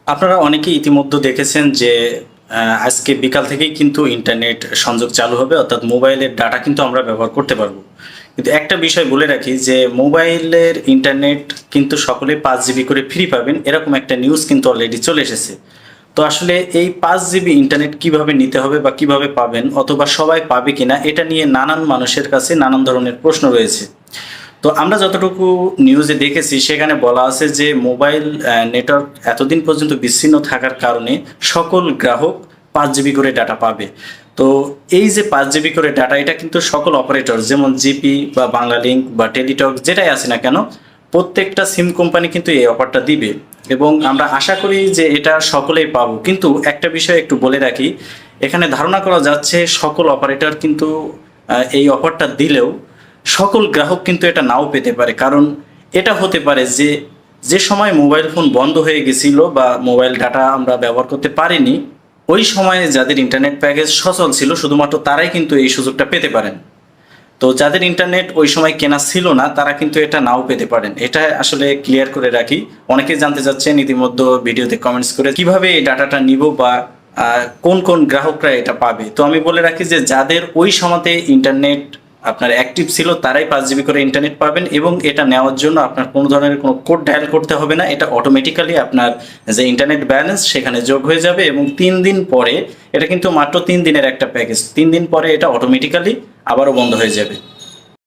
আপনারা অনেকেই ইতিমধ্যে দেখেছেন যে আজকে বিকাল থেকেই কিন্তু ইন্টারনেট সংযোগ চালু হবে, অর্থাৎ মোবাইলের ডাটা কিন্তু আমরা ব্যবহার করতে পারবো। কিন্তু একটা বিষয় বলে রাখি যে মোবাইলের ইন্টারনেট কিন্তু সকলে 5 জিবি করে ফ্রি পাবেন, এরকম একটা নিউজ কিন্তু অলরেডি চলে এসেছে। তো আসলে এই 5 জিবি ইন্টারনেট কিভাবে নিতে হবে বা কিভাবে পাবেন, অথবা সবাই পাবে কিনা, এটা নিয়ে নানান মানুষের কাছে নানান ধরনের প্রশ্ন রয়েছে। তো আমরা যতটুকু নিউজে দেখেছি সেখানে বলা আছে যে মোবাইল নেটওয়ার্ক এতদিন পর্যন্ত বিচ্ছিন্ন থাকার কারণে সকল গ্রাহক 5 জিবি করে ডাটা পাবে। তো এই যে 5 জিবি করে ডাটা, এটা কিন্তু সকল অপারেটর যেমন জিপি বা বাংলালিংক বা টেলিটক যেটাই আছে না কেন, প্রত্যেকটা সিম কোম্পানি কিন্তু এই অফারটা দিবে এবং আমরা আশা করি যে এটা সকলেই পাবো। কিন্তু একটা বিষয় একটু বলে রাখি, এখানে ধারণা করা যাচ্ছে সকল অপারেটর কিন্তু এই অফারটা দিলেও সকল গ্রাহক কিন্তু এটা নাও পেতে পারে। কারণ এটা হতে পারে যে যে সময় মোবাইল ফোন বন্ধ হয়ে গেছিল বা মোবাইল ডাটা আমরা ব্যবহার করতে পারিনি, ওই সময়ে যাদের ইন্টারনেট প্যাকেজ সচল ছিল শুধুমাত্র তারাই কিন্তু এই সুযোগটা পেতে পারেন। তো যাদের ইন্টারনেট ওই সময় কেনা ছিল না তারা কিন্তু এটা নাও পেতে পারেন। এটা আসলে ক্লিয়ার করে রাখি। অনেকেই জানতে চাচ্ছেন ইতিমধ্যে ভিডিওতে কমেন্টস করে কিভাবে এই ডাটাটা নিব বা কোন কোন গ্রাহকরা এটা পাবে। তো আমি বলে রাখি যে যাদের ওই সময়তে ইন্টারনেট আপনার অ্যাক্টিভ ছিল তারাই 5 জিবি করে ইন্টারনেট পাবেন এবং এটা নেওয়ার জন্য আপনার কোনো ধরনের কোনো কোড ডায়াল করতে হবে না। এটা অটোমেটিক্যালি আপনার যে ইন্টারনেট ব্যালেন্স সেখানে যোগ হয়ে যাবে এবং 3 দিন পরে, এটা কিন্তু মাত্র 3 দিনের একটা প্যাকেজ, 3 দিন পরে এটা অটোমেটিক্যালি আবারও বন্ধ হয়ে যাবে।